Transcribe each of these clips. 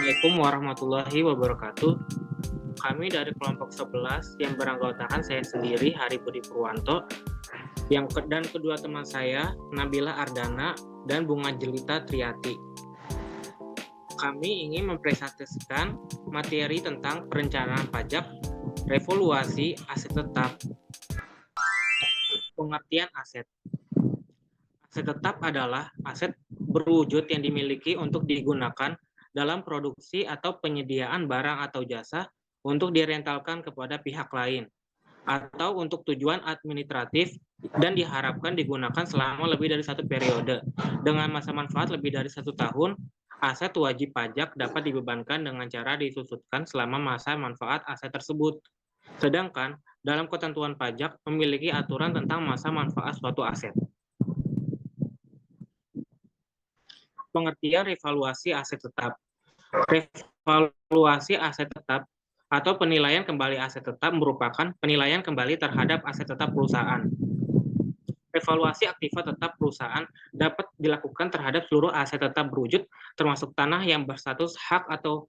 Assalamualaikum warahmatullahi wabarakatuh. Kami dari kelompok 11 yang beranggotakan saya sendiri, Hari Budi Purwanto, dan kedua teman saya, Nabila Ardana dan Bunga Jelita Triati. Kami ingin mempresentasikan materi tentang perencanaan pajak, revaluasi aset tetap. Pengertian aset. Aset tetap adalah aset berwujud yang dimiliki untuk digunakan dalam produksi atau penyediaan barang atau jasa untuk direntalkan kepada pihak lain, atau untuk tujuan administratif dan diharapkan digunakan selama lebih dari satu periode. Dengan masa manfaat lebih dari 1 tahun, aset wajib pajak dapat dibebankan dengan cara disusutkan selama masa manfaat aset tersebut. Sedangkan dalam ketentuan pajak memiliki aturan tentang masa manfaat suatu aset. Pengertian revaluasi aset tetap. Revaluasi aset tetap atau penilaian kembali aset tetap merupakan penilaian kembali terhadap aset tetap perusahaan. Revaluasi aktiva tetap perusahaan dapat dilakukan terhadap seluruh aset tetap berwujud, termasuk tanah yang berstatus hak atau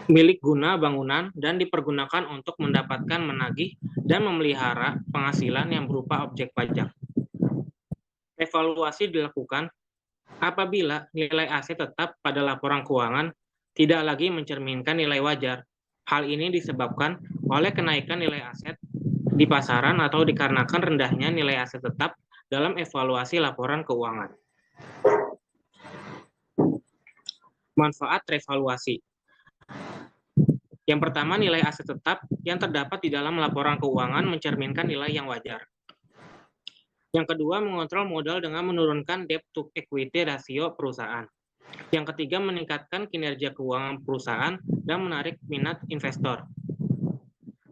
milik guna bangunan dan dipergunakan untuk mendapatkan, menagih, dan memelihara penghasilan yang berupa objek pajak. Revaluasi dilakukan apabila nilai aset tetap pada laporan keuangan tidak lagi mencerminkan nilai wajar. Hal ini disebabkan oleh kenaikan nilai aset di pasaran atau dikarenakan rendahnya nilai aset tetap dalam evaluasi laporan keuangan. Manfaat revaluasi. Yang pertama, nilai aset tetap yang terdapat di dalam laporan keuangan mencerminkan nilai yang wajar. Yang kedua, mengontrol modal dengan menurunkan debt to equity rasio perusahaan. Yang ketiga, meningkatkan kinerja keuangan perusahaan dan menarik minat investor.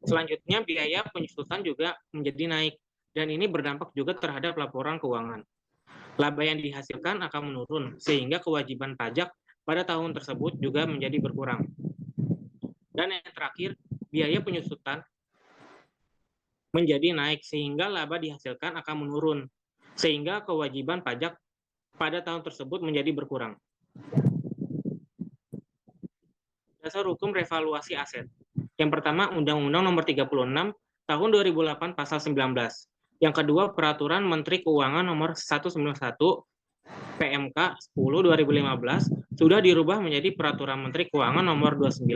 Selanjutnya, biaya penyusutan juga menjadi naik, dan ini berdampak juga terhadap laporan keuangan. Laba yang dihasilkan akan menurun, sehingga kewajiban pajak pada tahun tersebut juga menjadi berkurang. Dan yang terakhir, biaya penyusutan menjadi naik, sehingga laba dihasilkan akan menurun, sehingga kewajiban pajak pada tahun tersebut menjadi berkurang. Dasar hukum revaluasi aset. Yang pertama, Undang-Undang Nomor 36 Tahun 2008 Pasal 19. Yang kedua, Peraturan Menteri Keuangan Nomor 191 PMK 10 2015 sudah dirubah menjadi Peraturan Menteri Keuangan Nomor 29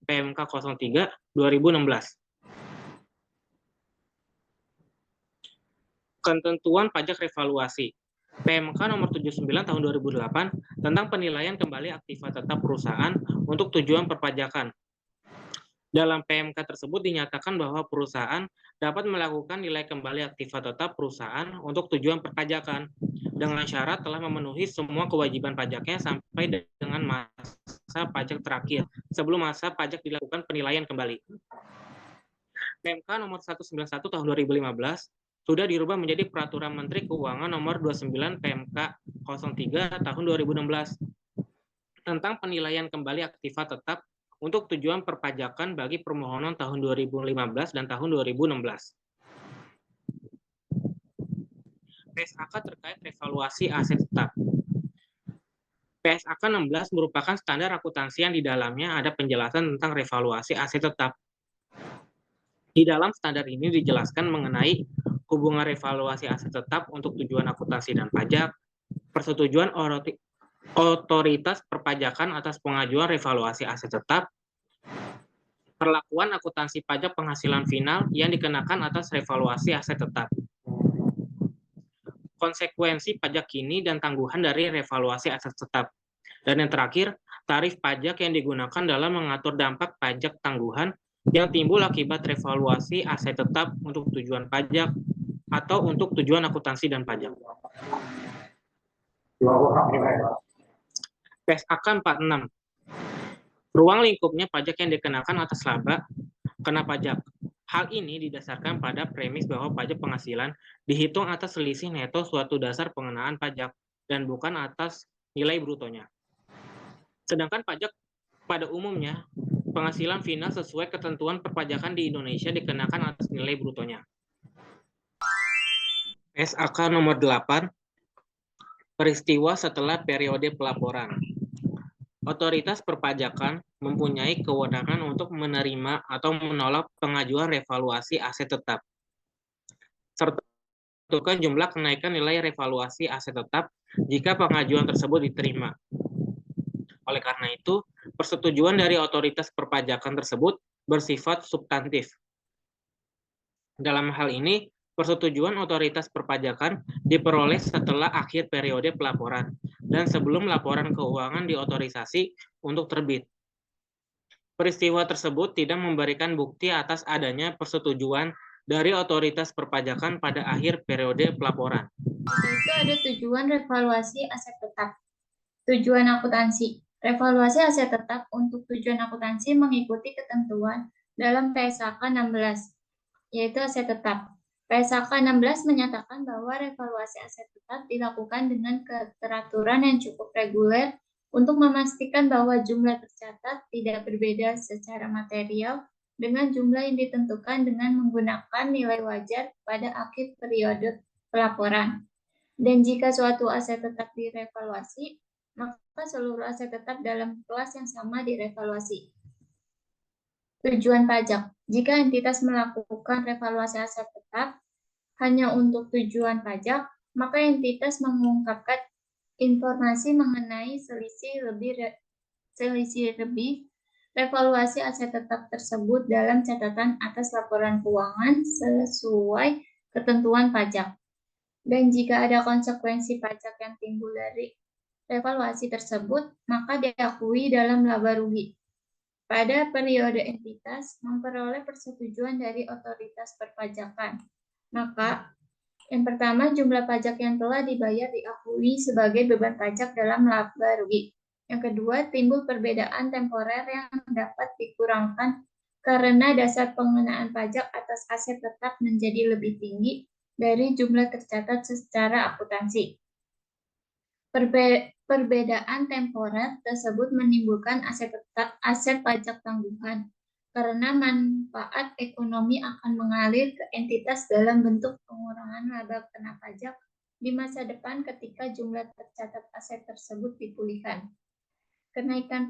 PMK 03 2016. Ketentuan pajak revaluasi. PMK nomor 79 tahun 2008 tentang penilaian kembali aktiva tetap perusahaan untuk tujuan perpajakan. Dalam PMK tersebut dinyatakan bahwa perusahaan dapat melakukan nilai kembali aktiva tetap perusahaan untuk tujuan perpajakan dengan syarat telah memenuhi semua kewajiban pajaknya sampai dengan masa pajak terakhir sebelum masa pajak dilakukan penilaian kembali. PMK nomor 191 tahun 2015 sudah dirubah menjadi Peraturan Menteri Keuangan Nomor 29 PMK 03 tahun 2016 tentang penilaian kembali aktiva tetap untuk tujuan perpajakan bagi permohonan tahun 2015 dan tahun 2016. PSAK terkait revaluasi aset tetap. PSAK 16 merupakan standar akuntansi yang di dalamnya ada penjelasan tentang revaluasi aset tetap. Di dalam standar ini dijelaskan mengenai hubungan revaluasi aset tetap untuk tujuan akuntansi dan pajak, persetujuan otoritas perpajakan atas pengajuan revaluasi aset tetap, perlakuan akuntansi pajak penghasilan final yang dikenakan atas revaluasi aset tetap, konsekuensi pajak kini dan tangguhan dari revaluasi aset tetap, dan yang terakhir, tarif pajak yang digunakan dalam mengatur dampak pajak tangguhan yang timbul akibat revaluasi aset tetap untuk tujuan pajak atau untuk tujuan akuntansi dan pajak. PSAK 46. Ruang lingkupnya pajak yang dikenakan atas laba kena pajak. Hal ini didasarkan pada premis bahwa pajak penghasilan dihitung atas selisih neto suatu dasar pengenaan pajak dan bukan atas nilai brutonya. Sedangkan pajak pada umumnya penghasilan final sesuai ketentuan perpajakan di Indonesia dikenakan atas nilai brutonya. PSAK nomor 8, peristiwa setelah periode pelaporan. Otoritas perpajakan mempunyai kewenangan untuk menerima atau menolak pengajuan revaluasi aset tetap, serta menentukan jumlah kenaikan nilai revaluasi aset tetap jika pengajuan tersebut diterima. Oleh karena itu, persetujuan dari otoritas perpajakan tersebut bersifat substantif. Dalam hal ini, persetujuan otoritas perpajakan diperoleh setelah akhir periode pelaporan dan sebelum laporan keuangan diotorisasi untuk terbit. Peristiwa tersebut tidak memberikan bukti atas adanya persetujuan dari otoritas perpajakan pada akhir periode pelaporan. Itu ada tujuan revaluasi aset tetap. Tujuan akuntansi. Revaluasi aset tetap untuk tujuan akuntansi mengikuti ketentuan dalam PSAK 16, yaitu aset tetap. PSAK 16 menyatakan bahwa revaluasi aset tetap dilakukan dengan keteraturan yang cukup reguler untuk memastikan bahwa jumlah tercatat tidak berbeda secara material dengan jumlah yang ditentukan dengan menggunakan nilai wajar pada akhir periode pelaporan. Dan jika suatu aset tetap direvaluasi, maka seluruh aset tetap dalam kelas yang sama direvaluasi. Tujuan pajak. Jika entitas melakukan revaluasi aset tetap hanya untuk tujuan pajak, maka entitas mengungkapkan informasi mengenai selisih lebih revaluasi aset tetap tersebut dalam catatan atas laporan keuangan sesuai ketentuan pajak. Dan jika ada konsekuensi pajak yang timbul dari revaluasi tersebut, maka diakui dalam laba rugi. Pada periode entitas memperoleh persetujuan dari otoritas perpajakan, maka yang pertama, jumlah pajak yang telah dibayar diakui sebagai beban pajak dalam laba rugi. Yang kedua, timbul perbedaan temporer yang dapat dikurangkan karena dasar pengenaan pajak atas aset tetap menjadi lebih tinggi dari jumlah tercatat secara akuntansi. Perbedaan temporer tersebut menimbulkan aset pajak tanggungan karena manfaat ekonomi akan mengalir ke entitas dalam bentuk pengurangan laba kena pajak di masa depan ketika jumlah tercatat aset tersebut dipulihkan. Kenaikan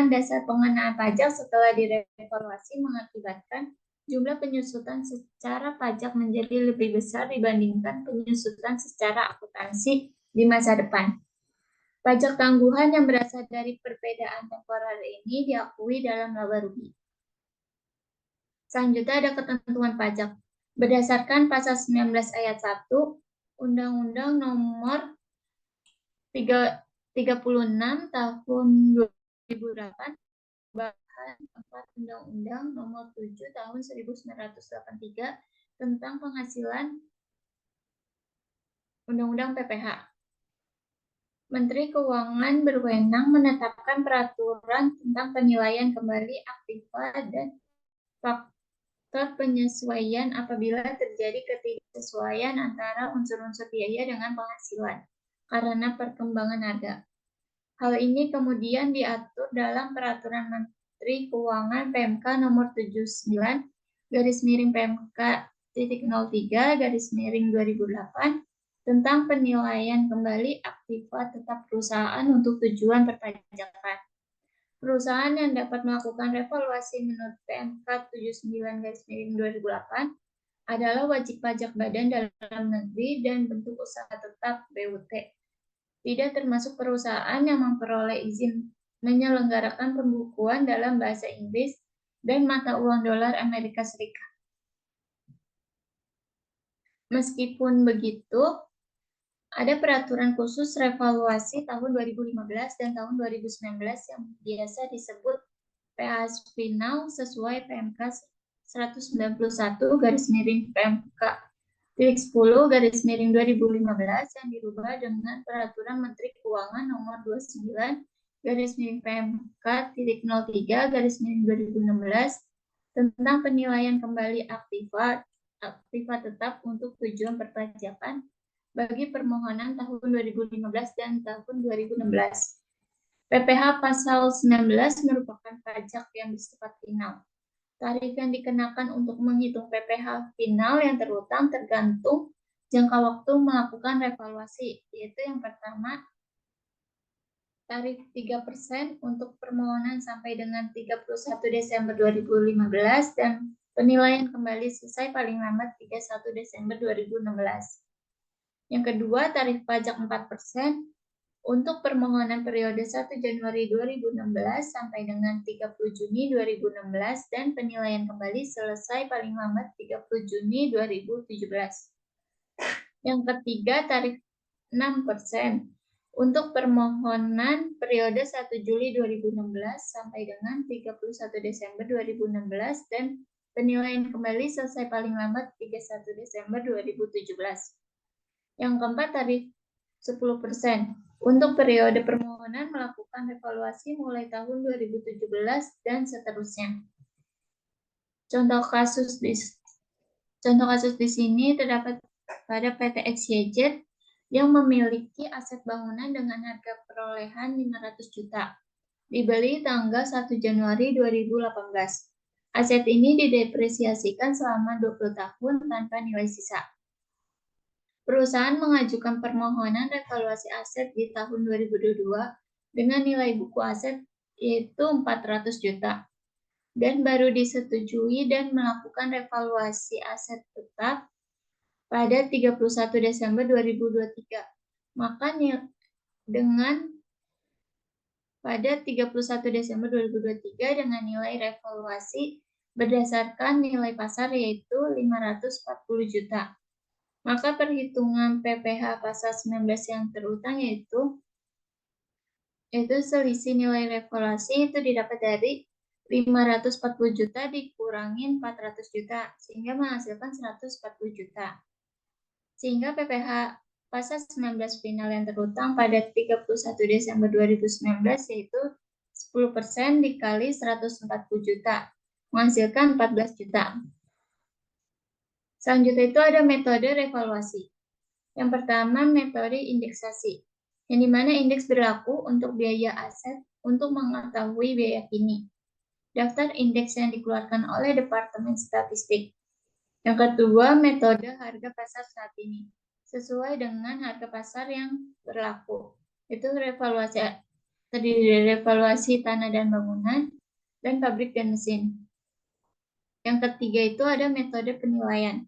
dasar pengenaan pajak setelah direvaluasi mengakibatkan jumlah penyusutan secara pajak menjadi lebih besar dibandingkan penyusutan secara akuntansi di masa depan. Pajak tangguhan yang berasal dari perbedaan temporer ini diakui dalam laba rugi. Selanjutnya ada ketentuan pajak. Berdasarkan pasal 19 ayat 1 Undang-Undang Nomor 36 Tahun 2008 Bahan 4 Undang-Undang Nomor 7 Tahun 1983 tentang penghasilan Undang-Undang PPH. Menteri Keuangan berwenang menetapkan peraturan tentang penilaian kembali aktiva dan faktor penyesuaian apabila terjadi ketidaksesuaian antara unsur-unsur biaya dengan penghasilan karena perkembangan harga. Hal ini kemudian diatur dalam Peraturan Menteri Keuangan PMK nomor 79 PMK 03 2008 tentang penilaian kembali aktiva tetap perusahaan untuk tujuan perpajakan. Perusahaan yang dapat melakukan revaluasi menurut PMK 79 2008 adalah wajib pajak badan dalam negeri dan bentuk usaha tetap BUT. Tidak termasuk perusahaan yang memperoleh izin menyelenggarakan pembukuan dalam bahasa Inggris dan mata uang dolar Amerika Serikat. Meskipun begitu, ada peraturan khusus revaluasi tahun 2015 dan tahun 2019 yang biasa disebut PHS Final sesuai PMK 191 PMK 10 2015 yang dirubah dengan Peraturan Menteri Keuangan nomor 29 PMK 03 2016 tentang penilaian kembali aktiva tetap untuk tujuan perpajakan bagi permohonan tahun 2015 dan tahun 2016. PPh pasal 19 merupakan pajak yang bersifat final. Tarif yang dikenakan untuk menghitung PPh final yang terutang tergantung jangka waktu melakukan revaluasi, yaitu yang pertama tarif 3% untuk permohonan sampai dengan 31 Desember 2015 dan penilaian kembali selesai paling lambat 31 Desember 2016. Yang kedua, tarif pajak 4% untuk permohonan periode 1 Januari 2016 sampai dengan 30 Juni 2016 dan penilaian kembali selesai paling lambat 30 Juni 2017. Yang ketiga, tarif 6% untuk permohonan periode 1 Juli 2016 sampai dengan 31 Desember 2016 dan penilaian kembali selesai paling lambat 31 Desember 2017. Yang keempat, tarif 10% untuk periode permohonan melakukan evaluasi mulai tahun 2017 dan seterusnya. Contoh kasus di sini terdapat pada PT XYZ yang memiliki aset bangunan dengan harga perolehan 500 juta. Dibeli tanggal 1 Januari 2018. Aset ini didepresiasikan selama 20 tahun tanpa nilai sisa. Perusahaan mengajukan permohonan revaluasi aset di tahun 2022 dengan nilai buku aset yaitu 400 juta dan baru disetujui dan melakukan revaluasi aset tetap pada 31 Desember 2023. Maka dengan pada 31 Desember 2023 dengan nilai revaluasi berdasarkan nilai pasar yaitu 540 juta. Maka perhitungan PPh pasal 19 yang terutang yaitu selisih nilai revaluasi itu didapat dari 540 juta dikurangi 400 juta sehingga menghasilkan 140 juta. Sehingga PPh pasal 19 final yang terutang pada 31 Desember 2019 yaitu 10% dikali 140 juta menghasilkan 14 juta. Selanjutnya itu ada metode revaluasi. Yang pertama, metode indeksasi, yang dimana indeks berlaku untuk biaya aset untuk mengetahui biaya kini. Daftar indeks yang dikeluarkan oleh Departemen Statistik. Yang kedua, metode harga pasar saat ini, sesuai dengan harga pasar yang berlaku. Itu terdiri dari revaluasi tanah dan bangunan, dan pabrik dan mesin. Yang ketiga itu ada metode penilaian.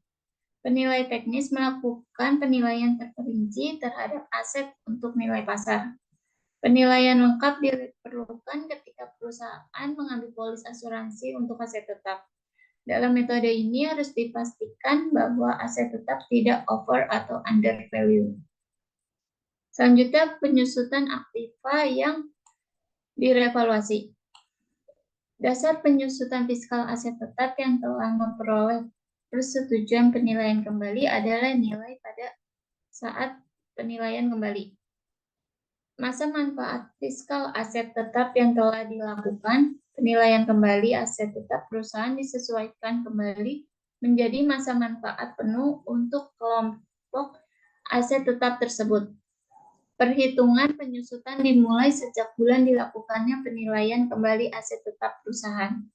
Penilai teknis melakukan penilaian terperinci terhadap aset untuk nilai pasar. Penilaian lengkap diperlukan ketika perusahaan mengambil polis asuransi untuk aset tetap. Dalam metode ini harus dipastikan bahwa aset tetap tidak over atau under value. Selanjutnya, penyusutan aktiva yang direvaluasi. Dasar penyusutan fiskal aset tetap yang telah memperoleh persetujuan penilaian kembali adalah nilai pada saat penilaian kembali. Masa manfaat fiskal aset tetap yang telah dilakukan, penilaian kembali aset tetap perusahaan disesuaikan kembali menjadi masa manfaat penuh untuk kelompok aset tetap tersebut. Perhitungan penyusutan dimulai sejak bulan dilakukannya penilaian kembali aset tetap perusahaan.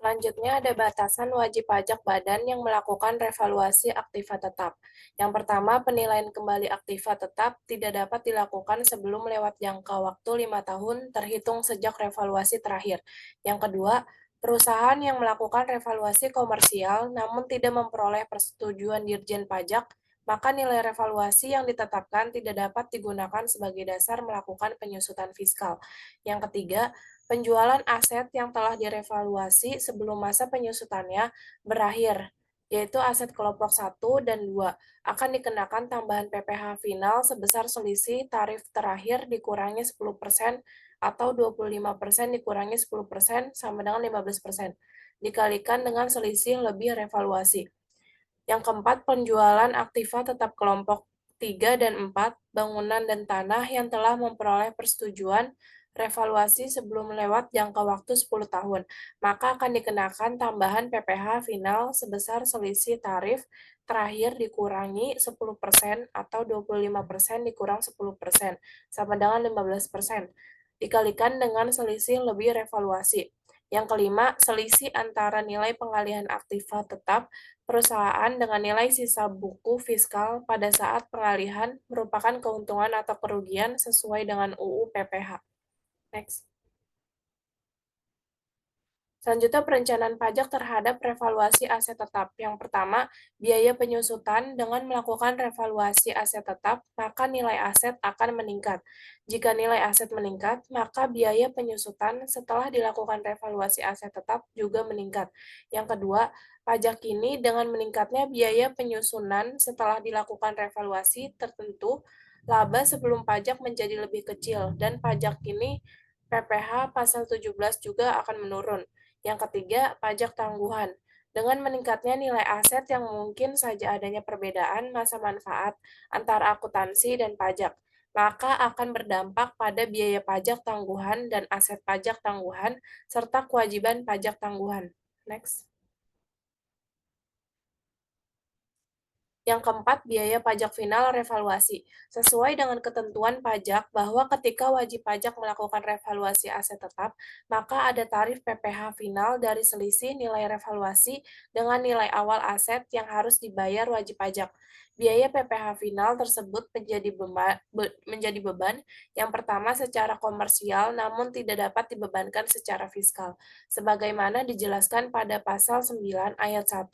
Selanjutnya ada batasan wajib pajak badan yang melakukan revaluasi aktiva tetap. Yang pertama, penilaian kembali aktiva tetap tidak dapat dilakukan sebelum lewat jangka waktu 5 tahun terhitung sejak revaluasi terakhir. Yang kedua, perusahaan yang melakukan revaluasi komersial namun tidak memperoleh persetujuan Dirjen Pajak, maka nilai revaluasi yang ditetapkan tidak dapat digunakan sebagai dasar melakukan penyusutan fiskal. Yang ketiga, penjualan aset yang telah direvaluasi sebelum masa penyusutannya berakhir, yaitu aset kelompok 1 dan 2, akan dikenakan tambahan PPh final sebesar selisih tarif terakhir dikurangi 10% atau 25% dikurangi 10% sama dengan 15%, dikalikan dengan selisih lebih revaluasi. Yang keempat, penjualan aktiva tetap kelompok 3 dan 4, bangunan dan tanah yang telah memperoleh persetujuan revaluasi sebelum lewat jangka waktu 10 tahun, maka akan dikenakan tambahan PPh final sebesar selisih tarif terakhir dikurangi 10% atau 25% dikurang 10%, sama dengan 15%, dikalikan dengan selisih lebih revaluasi. Yang kelima, selisih antara nilai pengalihan aktiva tetap perusahaan dengan nilai sisa buku fiskal pada saat pengalihan merupakan keuntungan atau kerugian sesuai dengan UU PPH. Next. Selanjutnya, perencanaan pajak terhadap revaluasi aset tetap. Yang pertama, biaya penyusutan. Dengan melakukan revaluasi aset tetap, maka nilai aset akan meningkat. Jika nilai aset meningkat, maka biaya penyusutan setelah dilakukan revaluasi aset tetap juga meningkat. Yang kedua, pajak ini dengan meningkatnya biaya penyusunan setelah dilakukan revaluasi tertentu, laba sebelum pajak menjadi lebih kecil, dan pajak ini PPh pasal 17 juga akan menurun. Yang ketiga, pajak tangguhan. Dengan meningkatnya nilai aset yang mungkin saja adanya perbedaan masa manfaat antara akuntansi dan pajak, maka akan berdampak pada biaya pajak tangguhan dan aset pajak tangguhan, serta kewajiban pajak tangguhan. Next. Yang keempat, biaya pajak final revaluasi. Sesuai dengan ketentuan pajak bahwa ketika wajib pajak melakukan revaluasi aset tetap, maka ada tarif PPh final dari selisih nilai revaluasi dengan nilai awal aset yang harus dibayar wajib pajak. Biaya PPh final tersebut menjadi beban yang pertama secara komersial namun tidak dapat dibebankan secara fiskal, sebagaimana dijelaskan pada pasal 9 ayat 1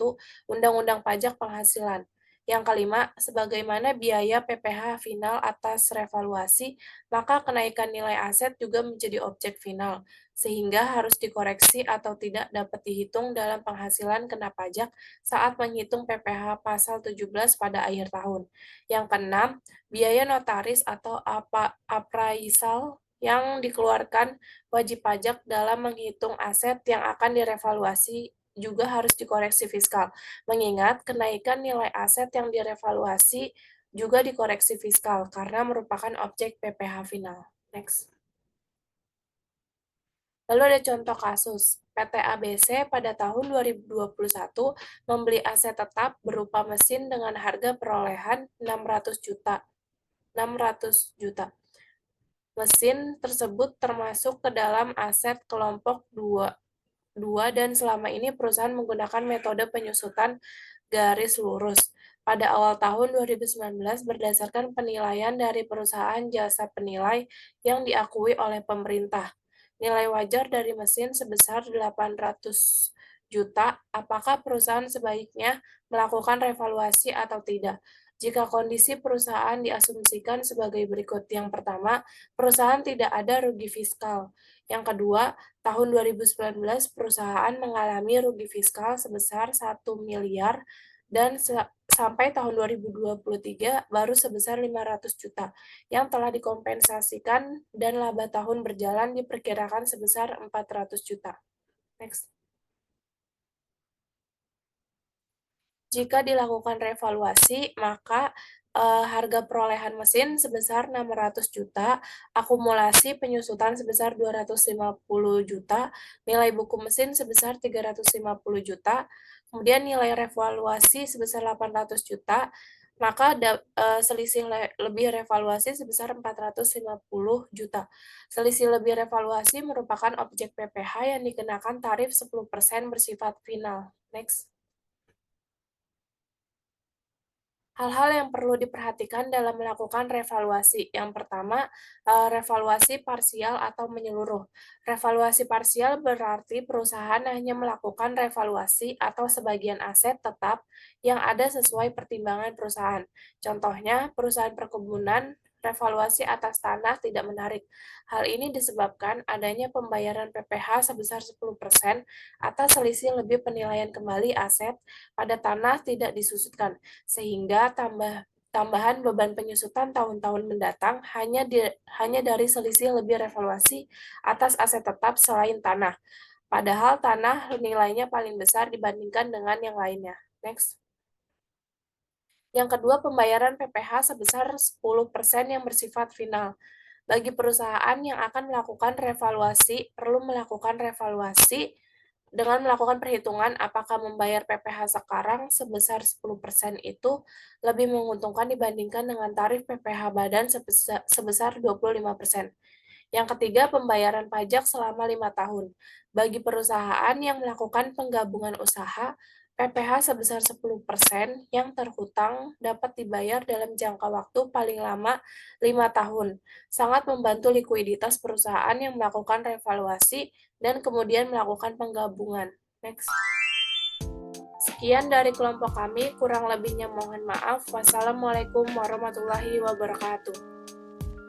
Undang-Undang Pajak Penghasilan. Yang kelima, sebagaimana biaya PPh final atas revaluasi, maka kenaikan nilai aset juga menjadi objek final, sehingga harus dikoreksi atau tidak dapat dihitung dalam penghasilan kena pajak saat menghitung PPh pasal 17 pada akhir tahun. Yang keenam, biaya notaris atau appraisal yang dikeluarkan wajib pajak dalam menghitung aset yang akan direvaluasi juga harus dikoreksi fiskal, mengingat kenaikan nilai aset yang direvaluasi juga dikoreksi fiskal karena merupakan objek PPh final. Next. Lalu ada contoh kasus. PT ABC pada tahun 2021 membeli aset tetap berupa mesin dengan harga perolehan 600 juta. Mesin tersebut termasuk ke dalam aset kelompok 2 dan selama ini perusahaan menggunakan metode penyusutan garis lurus. Pada awal tahun 2019, berdasarkan penilaian dari perusahaan jasa penilai yang diakui oleh pemerintah, nilai wajar dari mesin sebesar 800 juta. Apakah perusahaan sebaiknya melakukan revaluasi atau tidak? Jika kondisi perusahaan diasumsikan sebagai berikut. Yang pertama, perusahaan tidak ada rugi fiskal. Yang kedua, tahun 2019 perusahaan mengalami rugi fiskal sebesar 1 miliar dan sampai tahun 2023 baru sebesar 500 juta yang telah dikompensasikan dan laba tahun berjalan diperkirakan sebesar 400 juta. Next. Jika dilakukan revaluasi, maka harga perolehan mesin sebesar 600 juta, akumulasi penyusutan sebesar 250 juta, nilai buku mesin sebesar 350 juta, kemudian nilai revaluasi sebesar 800 juta, maka selisih lebih revaluasi sebesar 450 juta. Selisih lebih revaluasi merupakan objek PPh yang dikenakan tarif 10% bersifat final. Next. Hal-hal yang perlu diperhatikan dalam melakukan revaluasi. Yang pertama, revaluasi parsial atau menyeluruh. Revaluasi parsial berarti perusahaan hanya melakukan revaluasi atau sebagian aset tetap yang ada sesuai pertimbangan perusahaan. Contohnya, perusahaan perkebunan, revaluasi atas tanah tidak menarik. Hal ini disebabkan adanya pembayaran PPh sebesar 10% atas selisih lebih penilaian kembali aset pada tanah tidak disusutkan, sehingga tambahan beban penyusutan tahun-tahun mendatang hanya dari selisih lebih revaluasi atas aset tetap selain tanah. Padahal tanah nilainya paling besar dibandingkan dengan yang lainnya. Next. Yang kedua, pembayaran PPh sebesar 10% yang bersifat final. Bagi perusahaan yang akan melakukan revaluasi, perlu melakukan revaluasi dengan melakukan perhitungan apakah membayar PPh sekarang sebesar 10% itu lebih menguntungkan dibandingkan dengan tarif PPh badan sebesar 25%. Yang ketiga, pembayaran pajak selama 5 tahun. Bagi perusahaan yang melakukan penggabungan usaha, PPh sebesar 10% yang terhutang dapat dibayar dalam jangka waktu paling lama 5 tahun. Sangat membantu likuiditas perusahaan yang melakukan revaluasi dan kemudian melakukan penggabungan. Next. Sekian dari kelompok kami, kurang lebihnya mohon maaf. Wassalamualaikum warahmatullahi wabarakatuh.